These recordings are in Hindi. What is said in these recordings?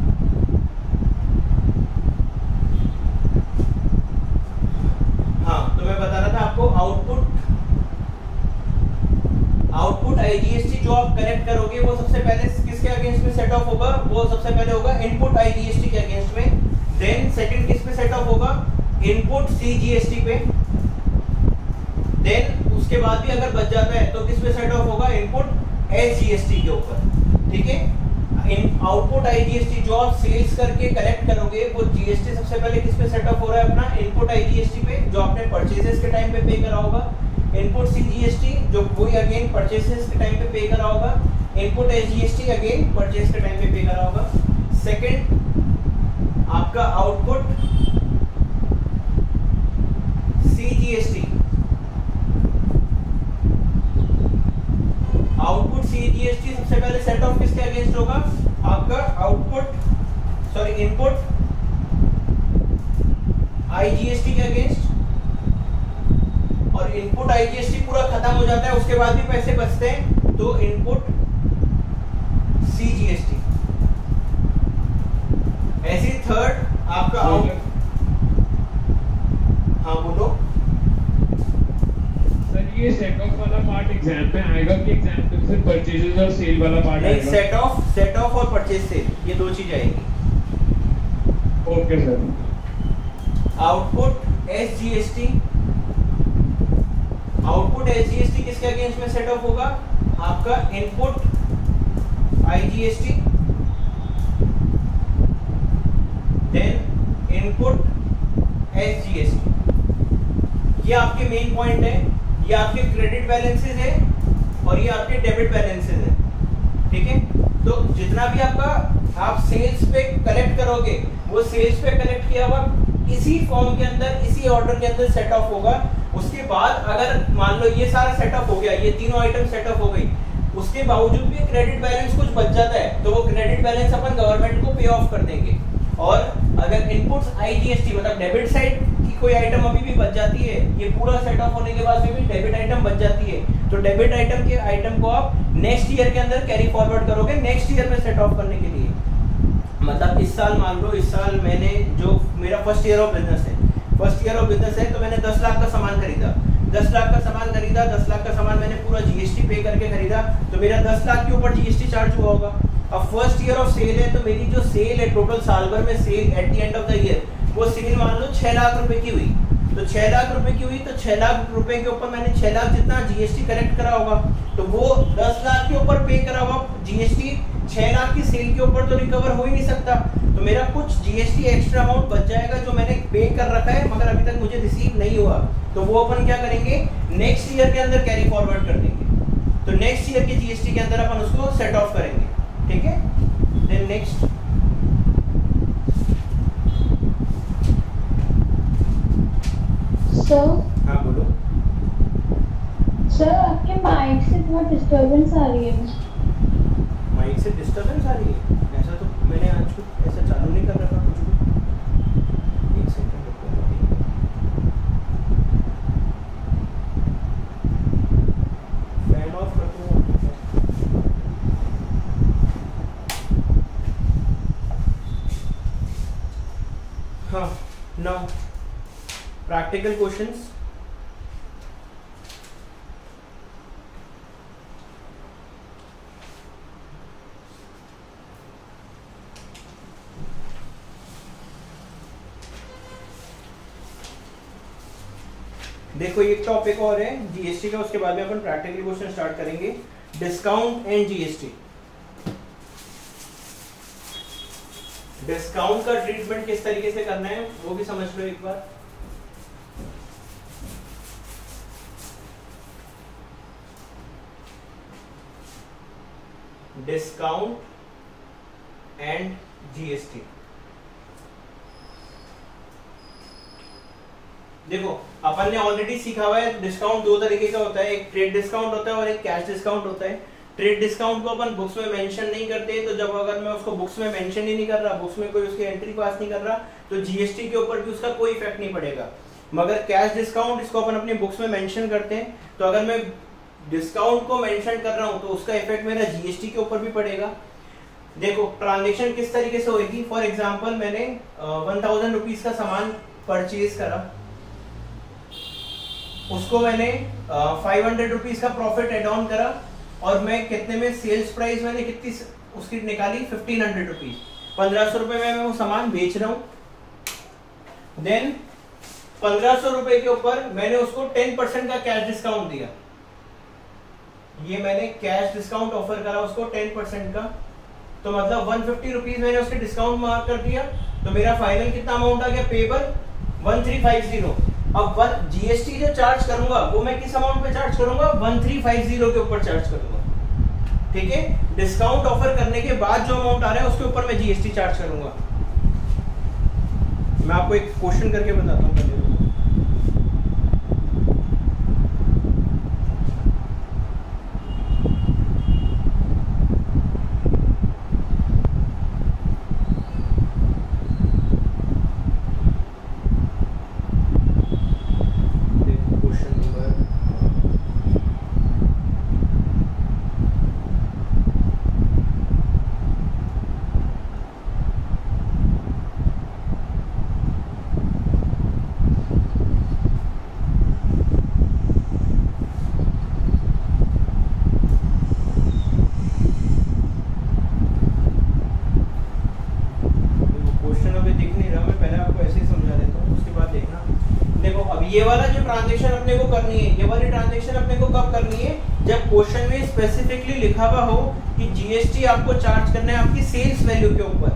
है। सेट ऑफ होगा वो सबसे पहले होगा इनपुट आईजीएसटी के अगेंस्ट में, देन सेकंड किस पे सेट ऑफ होगा, इनपुट सीजीएसटी पे, देन उसके बाद भी अगर बच जाता है तो किस पे सेट ऑफ होगा, इनपुट एसजीएसटी के ऊपर। ठीक है, इन आउटपुट आईजीएसटी जो आप सेल्स करके कलेक्ट करोगे वो जीएसटी सबसे पहले किस पे सेट ऑफ हो रहा है, अपना इनपुट आईजीएसटी पे जो आपने परचेजेस के टाइम पे पे करा होगा, इनपुट सीजीएसटी जो वही अगेन परचेसेस के टाइम पे पे करा होगा, इनपुट एसजीएसटी अगेन परचेस के टाइम पे पे करा होगा। सेकंड आपका आउटपुट सीजीएसटी, आउटपुट सीजीएसटी सबसे पहले सेट ऑफ किसके अगेंस्ट होगा, आपका इनपुट आईजीएसटी के अगेंस्ट, और इनपुट आईजीएसटी पूरा खत्म हो जाता है उसके बाद भी पैसे बचते हैं तो इनपुट सीजीएसटी। ऐसे थर्ड आपका हाँ बोलो सर, ये सेट ऑफ वाला पार्ट एग्जाम में आएगा कि एग्जाम में सिर्फ परचेजेस और सेल वाला पार्ट नहीं, आएगा? सेट ऑफ और परचेज सेल ये दो चीज आएगी। Okay sir. Output SGST, output SGST किसके अगेंस्ट में सेट ऑफ होगा, आपका input IGST, then input SGST. ये आपके मेन पॉइंट है, ये आपके क्रेडिट बैलेंसेस है और ये आपके डेबिट बैलेंसेस है। ठीक है, तो जितना भी आपका आप सेल्स पे कलेक्ट करोगे वो सेल्स पे कलेक्ट किया हुआ इसी फॉर्म के अंदर, इसी ऑर्डर के अंदर सेट ऑफ होगा। उसके बाद अगर मान लो ये सारा सेट ऑफ हो गया, ये तीनों आइटम सेट ऑफ हो गई, उसके बावजूद भी क्रेडिट बैलेंस कुछ बच जाता है तो वो क्रेडिट बैलेंस अपन गवर्नमेंट को पे ऑफ कर देंगे। और अगर इनपुट्स आईजीएसटी मतलब डेबिट साइड की कोई आइटम अभी भी बच जाती है, ये पूरा सेट ऑफ होने के बाद भी डेबिट आइटम बच जाती है, तो डेबिट आइटम के आइटम को आप नेक्स्ट ईयर के अंदर कैरी फॉरवर्ड करोगे नेक्स्ट ईयर में सेट ऑफ करने के लिए। मतलब इस साल मान लो, इस साल मैंने जो मेरा फर्स्ट ईयर ऑफ बिजनेस है तो मैंने 10 लाख का सामान खरीदा, 10 लाख का सामान खरीदा, 10 लाख का सामान मैंने पूरा जीएसटी पे करके खरीदा तो मेरा 10 लाख के ऊपर जीएसटी चार्ज हुआ होगा। अब फर्स्ट ईयर ऑफ सेल है तो मेरी जो सेल है टोटल साल भर में sale at the end of the year वो सेल मान लो 6 लाख रुपए की हुई, तो 6 लाख रुपए की हुई तो 6 लाख रुपए के ऊपर मैंने 6 लाख जितना जीएसटी कलेक्ट करा होगा तो वो 10 लाख के ऊपर पे करा हुआ जीएसटी 6 लाख की सेल के ऊपर तो रिकवर हो ही नहीं सकता, तो मेरा कुछ जीएसटी एक्स्ट्रा अमाउंट बच जाएगा जो मैंने पे कर रखा है मगर अभी तक मुझे रिसीव नहीं हुआ, तो वो अपन क्या करेंगे नेक्स्ट ईयर के अंदर कैरी फॉरवर्ड कर देंगे। तो नेक्स्ट ईयर के जीएसटी के अंदर अपन उसको सेट ऑफ करेंगे। ठीक है, देन नेक्स्ट सर। हाँ बोलो। सर आपके माइक से बहुत डिस्टरबेंस आ रही है। माइक से डिस्टरबेंस आ रही है? ऐसा तो मैंने आज कुछ ऐसा चालू नहीं कर रखा कुछ भी। एक सेकंड रुको, फैन ऑफ रखो। हाँ, नाउ प्रैक्टिकल क्वेश्चंस। देखो एक टॉपिक और है जीएसटी का, उसके बाद में अपन प्रैक्टिकल क्वेश्चन स्टार्ट करेंगे। Discount and GST. डिस्काउंट का ट्रीटमेंट किस तरीके से करना है वो भी समझ लो एक बार। Discount and GST. देखो अपन ने ऑलरेडी सीखा हुआ है डिस्काउंट दो तरीके का होता है, एक ट्रेड डिस्काउंट होता है और एक कैश डिस्काउंट होता है। ट्रेड डिस्काउंट को अपन बुक्स में मेंशन नहीं करते, तो जब अगर मैं उसको बुक्स में मेंशन ही नहीं कर रहा, बुक्स में कोई उसकी एंट्री पास नहीं कर रहा, तो जीएसटी के ऊपर भी उसका कोई इफेक्ट नहीं पड़ेगा। मगर कैश डिस्काउंट इसको अपन अपनी बुक्स में मेंशन करते हैं, तो अगर मैं डिस्काउंट को मेंशन कर रहा हूं तो उसका इफेक्ट मेरा जीएसटी के ऊपर भी पड़ेगा। देखो ट्रांजेक्शन किस तरीके से होगी, फॉर एग्जाम्पल मैंने 1000 रुपीज का सामान परचेज करा, उसको मैंने 500 रुपीज का प्रॉफिट एड ऑन करा और मैं कितने में सेल्स प्राइस मैंने कितनी उसकी निकाली 1500 रुपीज, 1500 रुपए में मैं वो सामान बेच रहा हूँ। देन 1500 रुपए के ऊपर मैंने उसको 10% का कैश डिस्काउंट दिया, ये मैंने कैश डिस्काउंट ऑफर करा उसको 10% का, तो मतलब 150 रुपीज मैंने उसके डिस्काउंट मार्क कर दिया, तो मेरा फाइनल कितना अमाउंट आ गया पेबल 1350। अब जीएसटी जो चार्ज करूंगा वो मैं किस अमाउंट पे चार्ज करूंगा, 1350 के ऊपर चार्ज करूंगा, ठीक है। डिस्काउंट ऑफर करने के बाद जो अमाउंट आ रहा है उसके ऊपर मैं जीएसटी चार्ज करूंगा। मैं आपको एक क्वेश्चन करके बताता हूँ पहले। ये वाला जो ट्रांजैक्शन अपने को करनी है, ये वाली ट्रांजैक्शन अपने को कब करनी है, जब क्वेश्चन में स्पेसिफिकली लिखा हुआ हो कि जीएसटी आपको चार्ज करना है आपकी सेल्स वैल्यू के ऊपर।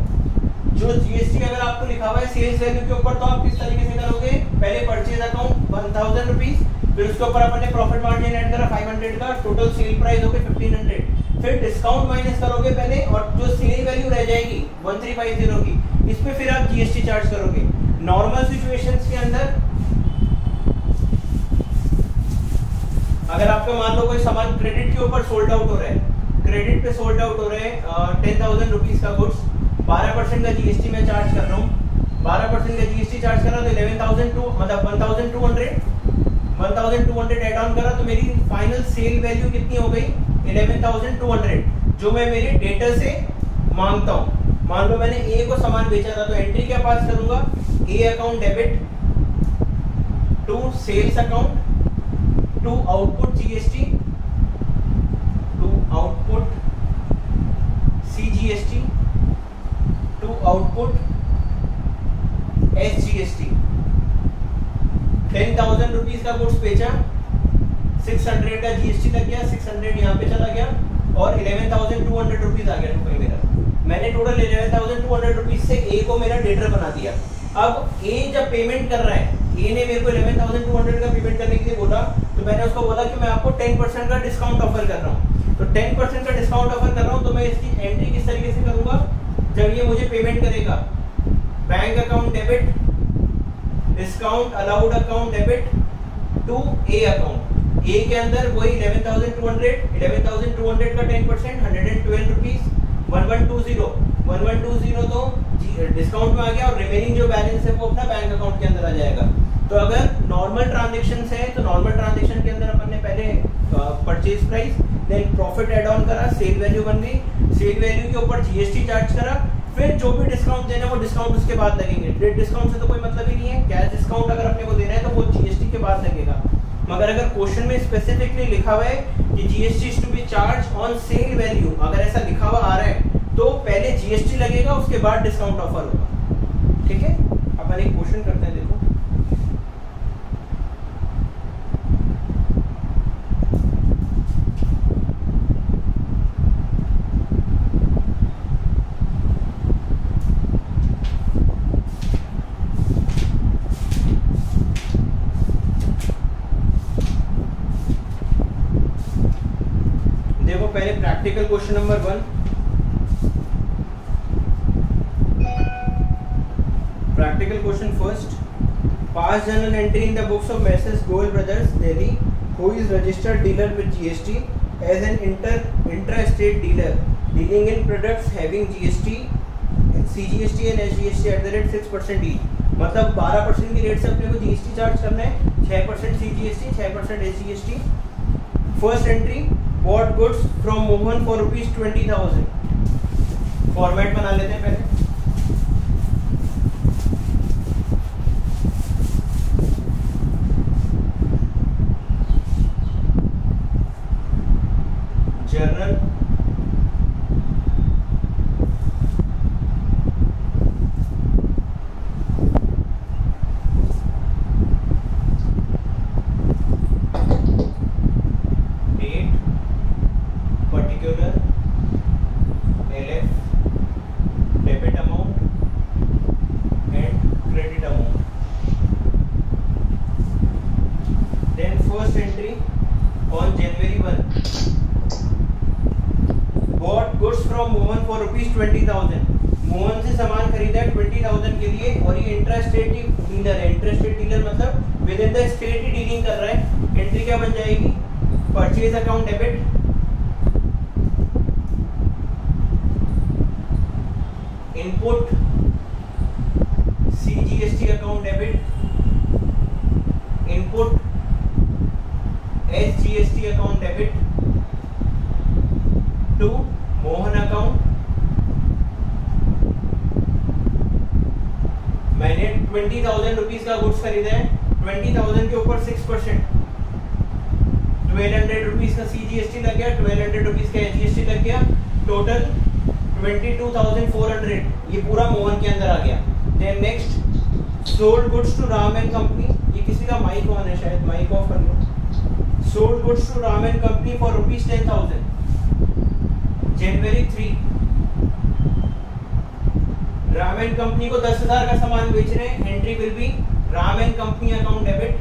जो जीएसटी अगर आपको लिखा हुआ है सेल्स वैल्यू के ऊपर, तो आप किस तरीके से करोगे, पहले परचेज अकाउंट 1000 रुपीज, फिर उसके ऊपर अपने प्रॉफिट मार्जिन ऐड करा 500 का, टोटल सेल प्राइस हो गई 1500, फिर डिस्काउंट माइनस करोगे पहले, और जो सेल वैल्यू रह जाएगी 1350 की, इस पे फिर आप जीएसटी चार्ज करोगे। नॉर्मल सिचुएशंस के अंदर अगर आपका मान लो कोई सामान क्रेडिट के ऊपर सोल्ड आउट हो रहा है, क्रेडिट पे सोल्ड आउट हो रहे हैं 10,000 रुपीज का गुड्स, 12% का जीएसटी में चार्ज कर रहा हूँ, 12% का जीएसटी चार्ज कर रहा हूँ, तो 11,200 मतलब 1,200 एड ऑन करा, तो मेरी फाइनल सेल वैल्यू कितनी हो गई 11,200, जो मैं मेरे डेटर से मांगता हूँ। मान लो मैंने ए को सामान बेचा था, तो एंट्री क्या पास करूंगा, A account debit to sales account to output GST to output CGST to output SGST. 10,000 rupees का गुड्स बेचा, 600 का जीएसटी लग गया, 600 यहाँ पे चला गया, और 11,200 रुपीज आ गया रुपए मेरा। मैंने टोटल 11,200 रुपीज से ए को मेरा डेटर बना दिया। अब ए जब पेमेंट कर रहा है, ए ने मेरे को 11,200 का पेमेंट करने के लिए बोला, तो मैंने उसको बोला कि मैं आपको 10% का डिस्काउंट ऑफर कर रहा हूँ, तो 10% का डिस्काउंट ऑफर कर रहा हूँ, तो मैं इसकी एंट्री किस तरीके से करूंगा, जब ये मुझे पेमेंट करेगा, bank account debit discount allowed account debit to A account, A के अंदर वही 11,200 का 10% 112 रुपीज, 1120 तो डिस्काउंट में आ गया, और रिमेनिंग जो बैलेंस है वो अपना बैंक अकाउंट के अंदर आ जाएगा। तो अगर नॉर्मल ट्रांजैक्शन है, तो नॉर्मल ट्रांजैक्शन के अंदर अपन ने पहले purchase price, then profit add on करा, सेल वैल्यू बन गई, सेल वैल्यू के ऊपर जीएसटी चार्ज करा, फिर जो भी डिस्काउंट देना वो डिस्काउंट उसके बाद लगेंगे। ट्रेड डिस्काउंट से तो कोई मतलब ही नहीं है, कैश डिस्काउंट अगर अपने को देना है तो वो जीएसटी के बाद लगेगा। मगर अगर क्वेश्चन में स्पेसिफिकली लिखा हुआ है कि GST is to be charge on sale value, अगर ऐसा लिखा हुआ आ रहा है तो पहले जीएसटी लगेगा, उसके बाद डिस्काउंट ऑफर होगा, ठीक है। अपन एक क्वेश्चन करते हैं, देखो पहले practical question number 1, practical question first. Pass journal entry in the books of Messrs Goel Brothers, Delhi, who is registered dealer with GST as an intra-state dealer dealing in products having GST, CGST and SGST at the rate 6% each. मतलब 12% की रेट से अपने को जीएसटी चार्ज करना है, 6% CGST, 6% SGST. First entry, bought goods from Mohan for ₹20,000. Format बना लेते हैं पहले। जर्नल ये, और ये इंट्रा स्टेट डीलर है। इंट्रा स्टेट डीलर मतलब विद इन द स्टेट ही डीलिंग कर रहा है। एंट्री क्या बन जाएगी, purchase account debit, input CGST account debit, input SGST account debit to Mohan account. मैंने 20,000 रुपीज का गुड्स खरीदा है, 20,000 के ऊपर 6%, 1200 रुपीज का CGST लग गया, 1200 रुपीज का SGST लग गया, टोटल 22,400, ये पूरा मोहन के अंदर आ गया। Then next sold goods to Ram and company, ये किसी का माइक ऑन है, शायद माइक ऑफ कर लो। Sold goods to Ram and company for ₹10,000 January 3। Ram and company को 10,000 का सामान बेच रहे हैं। Entry will be Ram and company account debit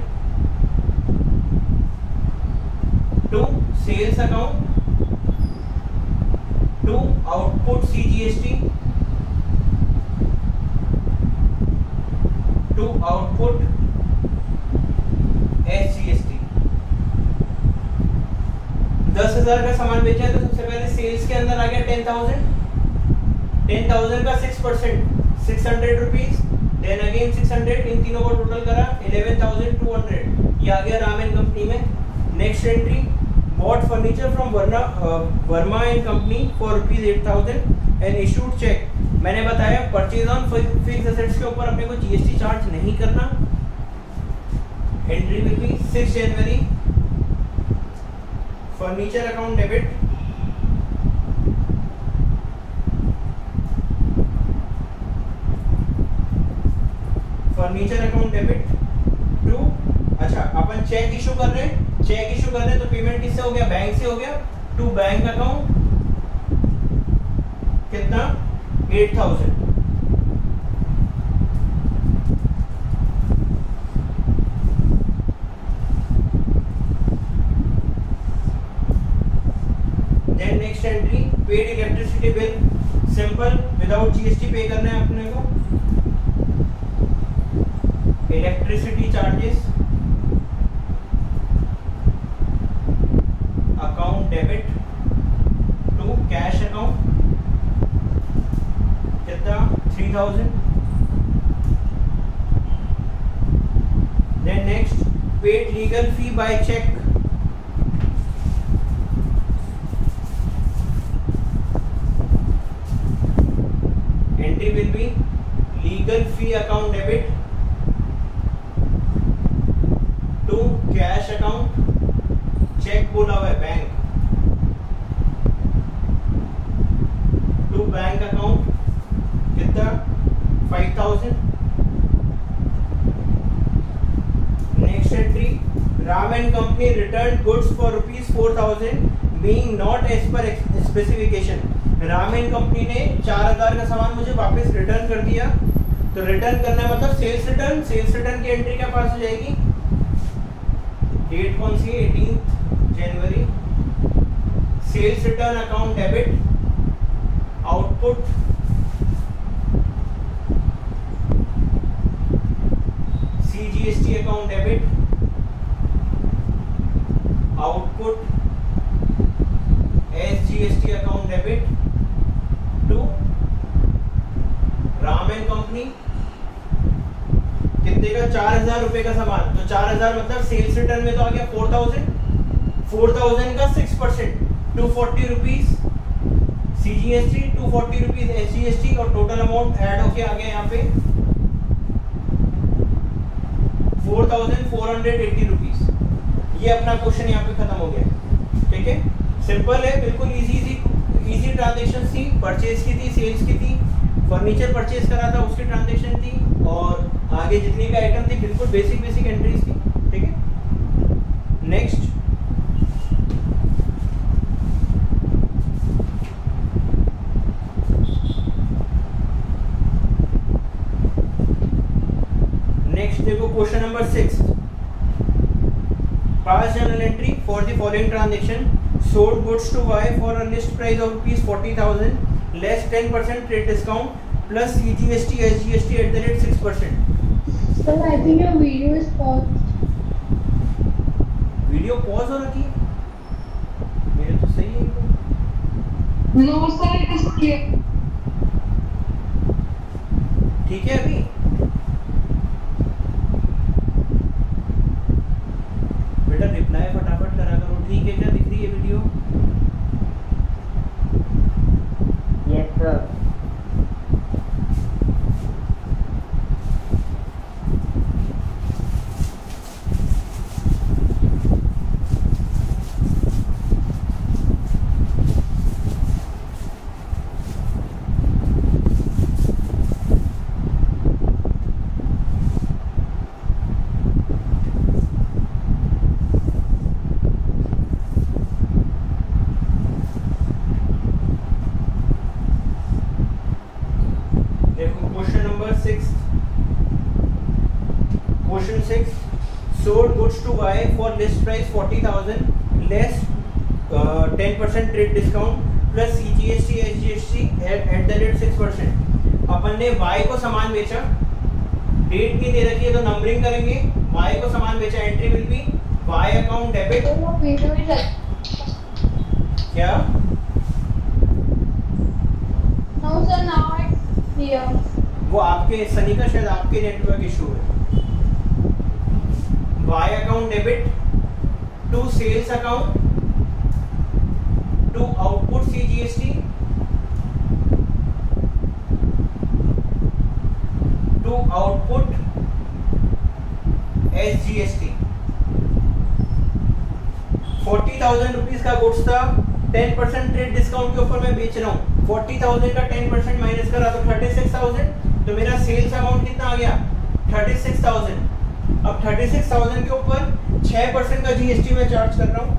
to sales account to output CGST to output SGST। 10,000 का सामान बेचा है तो सबसे पहले सेल्स के अंदर आ गया 10,000, 10,000 का 6% 600 रुपीज, देन अगेन 600, इन तीनों को टोटल करा 11,200, ये आ गया राम एंड कंपनी में। Next entry bought furniture from Verma and company for ₹8,000 and issued cheque. मैंने बताया परचेज ऑन फिक्स्ड एसेट्स के ऊपर अपने को GST चार्ज नहीं करना। Entry will be 6 January, furniture account debit furniture account debit to, अच्छा अपन चेक इशू कर रहे हैं, चेक इशू कर रहे हैं तो पेमेंट किससे हो गया, बैंक से हो गया, टू बैंक अकाउंट कितना 8,000। Then next entry paid electricity bill, simple without GST pay करना है अपने को। Electricity charges account debit to cash account कितना 3,000। Then next paid legal fee by cheque, entry will be legal fee account debit to cash account, cheque बोला हुआ है बैंक, टू बैंक अकाउंट कितना 5,000। Next entry Ram and company return goods for ₹4,000 being not as per specification. Ram and company ने 4,000 का सामान मुझे वापस रिटर्न कर दिया, तो रिटर्न करना है मतलब सेल्स रिटर्न। सेल्स रिटर्न की एंट्री क्या पास हो जाएगी, डेट कौन सी है 18 जनवरी, sales return account debit output CGST account debit output SGST account debit to Ram and company. कितने का 4,000 रुपए का सामान, तो 4,000 मतलब सेल्स रिटर्न में तो आ गया 4,000, 4,000 का 6% 240 रुपीज CGST, 240 रुपीज SGST और टोटल अमाउंट ऐड होके आ गया यहाँ पे 4,480 रुपीज। ये अपना क्वेश्चन यहाँ पे खत्म हो गया। ठीक है, सिंपल है, बिल्कुल इजी ट्रांजेक्शन थी। परचेज की थी, सेल्स की थी, फर्नीचर परचेज करा था उसकी ट्रांजेक्शन थी, और आगे जितनी भी आइटम थी बिल्कुल बेसिक एंट्रीज थी। ठीक है, नेक्स्ट देखो question number 6, pass journal entry for the following transaction, sold goods to Y for a list price of ₹40,000 less 10% trade discount plus CGST SGST at the rate 6%. Sir, I think your video is paused. Video pause हो रखी है? मेरे तो सही है. No, sir, it is clear. ठीक है अभी? बेटा रिप्लाई फटाफट करा करो. ठीक है क्या? दिख रही है video? Yes, sir. Question 6. Sold goods to Y for list price 40,000 less 10% trade discount plus CGST SGST at the rate 6%. अपन ने Y को सामान बेचा, डेट भी दे रखी है तो नंबरिंग करेंगे. Y को सामान बेचा, entry will B Y account debit. Sir, your video is क्या? No, sir, now it's clear. वो आपके सनी का शायद आपके नेटवर्क इशू है. Y account debit to sales account to output CGST to output SGST. 40,000 rupees का गुड्स था, 10% ट्रेड डिस्काउंट के ऊपर मैं बेच रहा हूँ. 40,000 का 10% माइनस करा तो 36,000. तो मेरा सेल्स अमाउंट कितना आ गया? 36,000. अब 36,000 के ऊपर 6% का जीएसटी में चार्ज कर रहा हूं.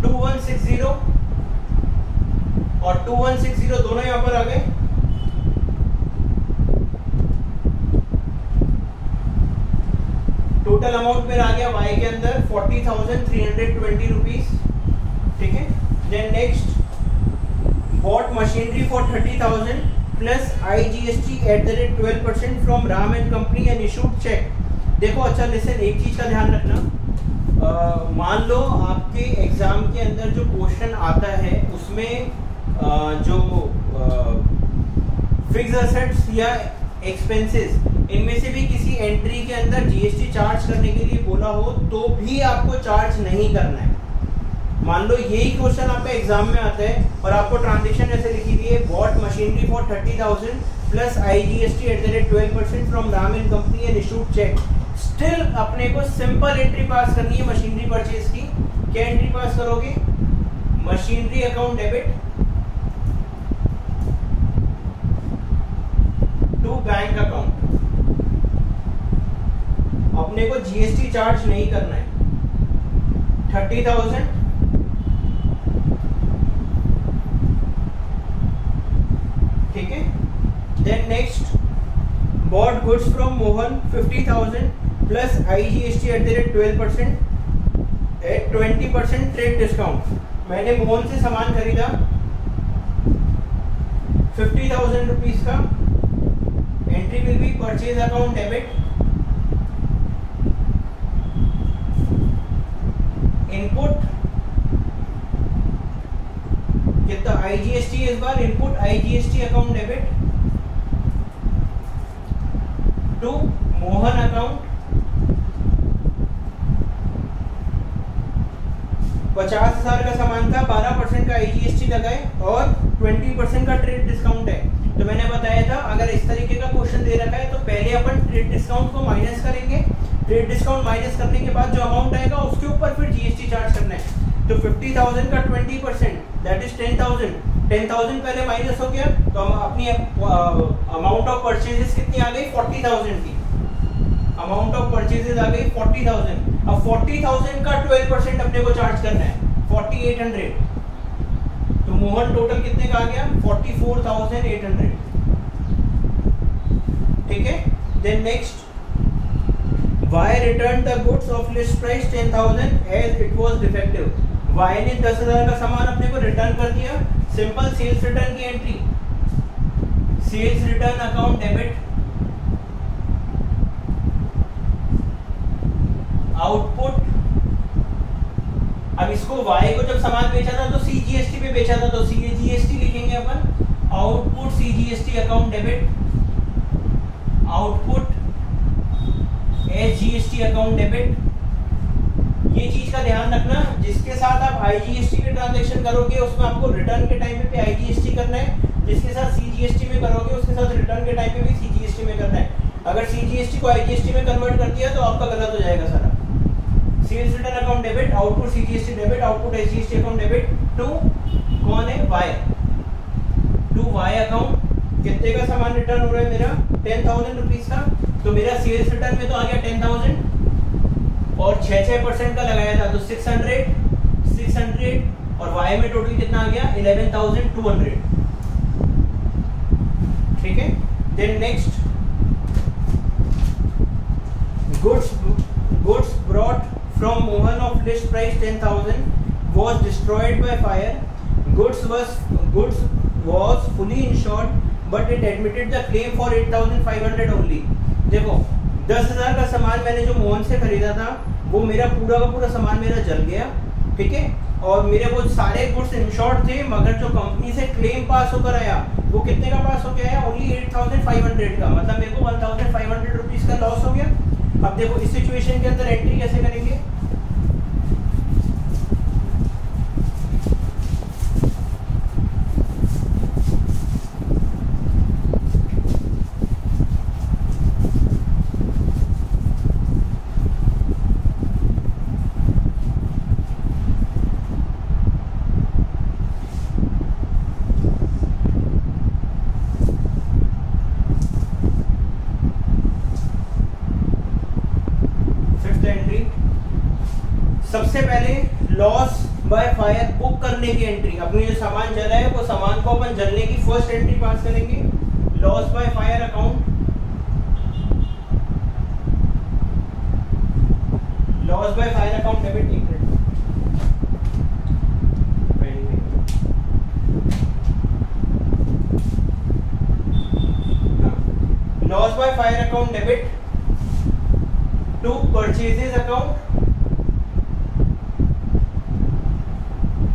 2160 और 2160 दोनों यहां पर आ गए. टोटल अमाउंट मेरा आ गया वाई के अंदर 40,320 रुपीज. ठीक है. Then next, bought machinery for 30,000 plus IGST at the rate 12% from Ram and company and issued cheque. देखो अच्छा लिसन, एक चीज का ध्यान रखना. मान लो आपके एग्जाम के अंदर जो क्वेश्चन आता है उसमें जो फिक्स्ड एसेट्स या एक्सपेंसेस इनमें से भी किसी एंट्री के अंदर जीएसटी चार्ज करने के लिए बोला हो तो भी आपको चार्ज नहीं करना है. मान लो यही क्वेश्चन आपका एग्जाम में आता है और आपको ट्रांजैक्शन ऐसे लिखी हुई है, bought machinery for 30,000 plus IGST at the rate 12% from Ram and company and issued cheque. Still अपने को सिंपल एंट्री पास करनी है मशीनरी परचेज की. क्या एंट्री पास करोगे? Machinery account debit to bank account. अपने को जीएसटी चार्ज नहीं करना है. 30,000 ठीक है. Then next, bought goods from Mohan 50,000 plus IGST at the rate 12% at 20% trade discount. मैंने मोहन से सामान खरीदा 50,000 रुपीज का. Entry will be purchase account debit. Input कितना? IGST इस बार input IGST account debit to Mohan account. 50,000 का सामान था, 12% का IGST लगाए और 20% का ट्रेड डिस्काउंट है. तो मैंने बताया था अगर इस तरीके का क्वेश्चन दे रखा है तो पहले अपन ट्रेड डिस्काउंट को माइनस करेंगे. ट्रेड डिस्काउंट माइनस करने के बाद जो अमाउंट आएगा उसके ऊपर फिर जीएसटी चार्ज करना है. तो 50,000 का 20% दैट इज 10,000. 10,000 पहले माइनस हो गया तो हम अपनी अमाउंट ऑफ परचेजेस कितनी आ गई? 40,000 की. अमाउंट ऑफ परचेजेस आ गई 40,000. अब 40,000 का 12% अपने को चार्ज करना है 4,800. तो मोहन टोटल कितने का आ गया? 44,800. ठीक है. Then next, Y returned the goods of list price 10,000 as it was defective. Y ने 10,000 का सामान अपने को रिटर्न कर दिया. सिंपल सेल्स रिटर्न की entry, sales return account debit, output. अब इसको वाई को जब सामान बेचा था तो सीजीएसटी पे बेचा था, तो सीजीएसटी लिखेंगे अपन, output CGST account debit, output SGST account debit. ये चीज का ध्यान रखना, जिसके साथ आप आईजीएसटी के ट्रांजैक्शन करोगे उसमें आपको रिटर्न के टाइम पे आईजीएसटी करना है, जिसके साथ सीजीएसटी में करोगे उसके साथ रिटर्न के टाइम पे भी सीजीएसटी में करना है। अगर सीजीएसटी को आईजीएसटी में कन्वर्ट कर दिया तो आपका गलत हो जाएगा सारा। Sales return account debit, output CGST debit, output SGST account debit to कौन है, वाई, टू वाई अकाउंट। कितने का सामान रिटर्न हो रहा है मेरा, 10,000 रुपीज का, तो मेरा सेल्स रिटर्न में तो आ गया 10,000 और 6% का लगाया था तो 600 और वाई में टोटल कितना आ गया 11,200। ठीक है। Then next, goods brought from Mohan of list price 10,000 was destroyed by fire. Goods was fully insured but it admitted the claim for 8,500 only. देखो 10,000 का सामान मैंने जो मोहन से खरीदा था वो मेरा पूरा का पूरा सामान मेरा जल गया, ठीक है, और मेरे वो सारे गुड्स इंश्योर्ड थे, मगर जो कंपनी से क्लेम पास होकर आया वो कितने का पास हो गया है, ओनली 8,500 का, मतलब मेरे को 1,500 रुपीज का लॉस हो गया। अब देखो इस सिचुएशन के अंदर एंट्री कैसे करेंगे, सबसे पहले लॉस बाय फायर बुक करने की एंट्री, अपने जो सामान जला है वो सामान को अपन जलने की फर्स्ट एंट्री पास करेंगे, loss by fire account, loss by fire account debit, loss by fire account debit to purchases account,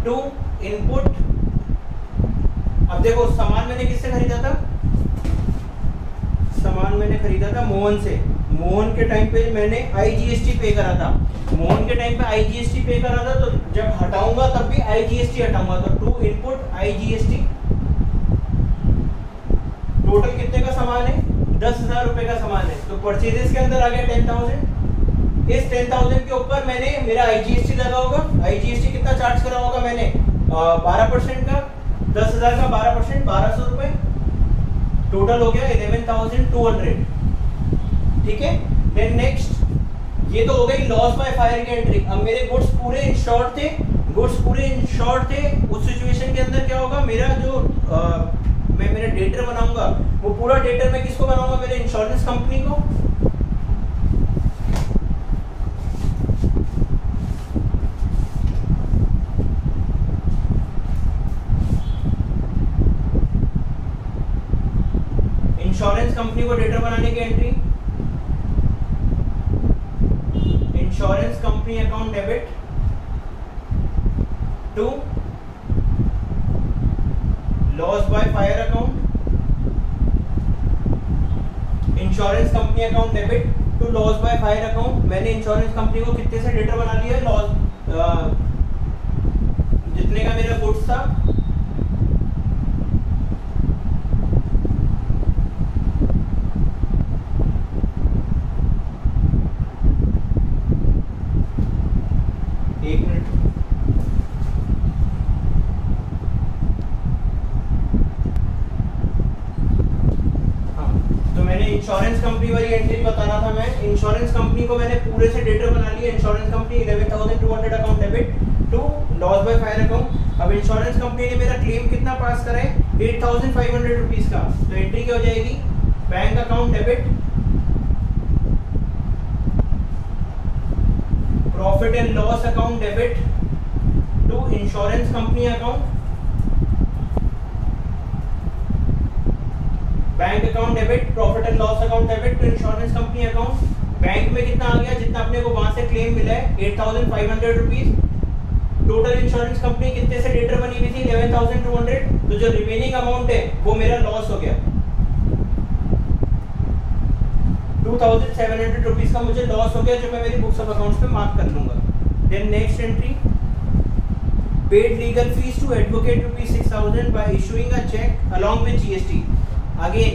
to input. अब देखो सामान मैंने किससे खरीदा था, सामान मैंने खरीदा था मोहन से, मोहन के टाइम पे मैंने आईजीएसटी पे करा था, मोहन के टाइम पे आईजीएसटी पे करा था, तो जब हटाऊंगा तब भी आईजीएसटी हटाऊंगा, तो टू इनपुट आईजीएसटी। टोटल कितने का सामान है, 10,000 रुपए का सामान है, तो परचेजेस के अंदर आ गया 10,000। इस 10,000 के ऊपर मैंने मेरा आईजीएसटी लगा होगा, आईजीएसटी कितना चार्ज करा होगा मैंने, 12% का, 10,000 का 12%, 1,200 रुपए, टोटल हो गया 11,200। ठीक है। देन नेक्स्ट, ये तो हो गई लॉस बाय फायर की एंट्री। अब मेरे गुड्स पूरे इंश्योर्ड थे, उस सिचुएशन के अंदर क्या होगा, मेरा जो मैं मेरा डेटर बनाऊंगा वो पूरा डेटर मैं किसको बनाऊंगा, मेरे इंश्योरेंस कंपनी को। इंश्योरेंस कंपनी को डेटर बनाने की entry, insurance company account debit to loss by fire account, insurance company account debit to loss by fire account. मैंने इंश्योरेंस कंपनी को कितने से डेटर बना लिया, लॉस जितने का मेरा गुड्स था, एक मिनट, हाँ, तो मैंने इंश्योरेंस कंपनी वाली एंट्री बताना था। मैं इंश्योरेंस कंपनी को मैंने पूरे से डेटर बना लिया, insurance company 11,200 account debit to loss by fire account. अब इंश्योरेंस कंपनी ने मेरा क्लेम कितना पास करा है, 8,500 रुपीज का, तो एंट्री क्या हो जाएगी, bank account debit, profit and loss account debit to insurance company account, bank account debit, profit and loss account debit to insurance company account. Bank में कितना आ गया, जितना अपने को वहां से क्लेम मिला है 8500 रुपीज। टोटल इंश्योरेंस कंपनी कितने से डेटर बनी हुई थी, 11200। तो जो रिमेनिंग अमाउंट है वो मेरा लॉस हो गया, 2700 रुपीज का मुझे लॉस हो गया, जो मैं मेरी बुक्स ऑफ अकाउंट्स पे मार्क कर लूंगा। Then next entry, paid legal fees to advocate ₹6000 by issuing a cheque along with GST. Again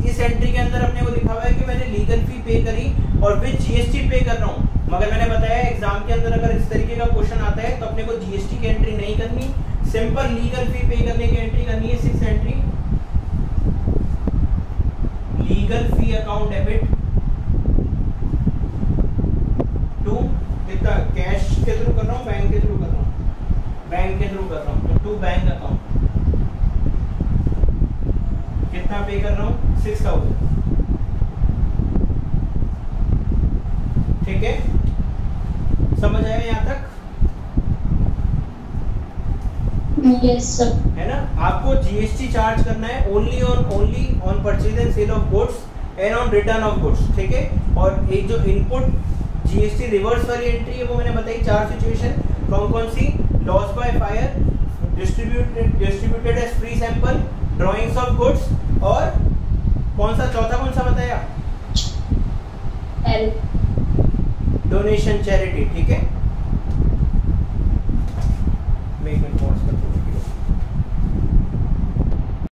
इस एंट्री के अंदर अपने को लिखा हुआ है कि मैंने लीगल फी पे करी और विद जीएसटी पे कर रहा हूँ, मगर मैंने बताया एग्जाम के अंदर अगर इस तरीके का क्वेश्चन आता है तो अपने को जीएसटी की एंट्री नहीं करनी, सिंपल लीगल फी पे करने की एंट्री करनी है। 6 entry, legal fee account debit to कितना, कैश के थ्रू कर रहा हूँ, बैंक के थ्रू कर रहा हूँ, बैंक के थ्रू कर रहा हूँ, टू बैंक अकाउंट कितना पे कर रहा हूँ, 6000। ठीक है, समझ आया यहाँ तक? Yes sir. है ना। आपको जीएसटी चार्ज करना है only on purchase and sale of goods and on return of goods. ठीक है, और एक जो इनपुट जीएसटी रिवर्स वाली एंट्री है वो मैंने बताई 4 सिचुएशन। कौन सी, loss by fire, distributed as free sample, drawings of goods, और कौन सा चौथा कौन सा बताया, L. Donation charity. ठीक है,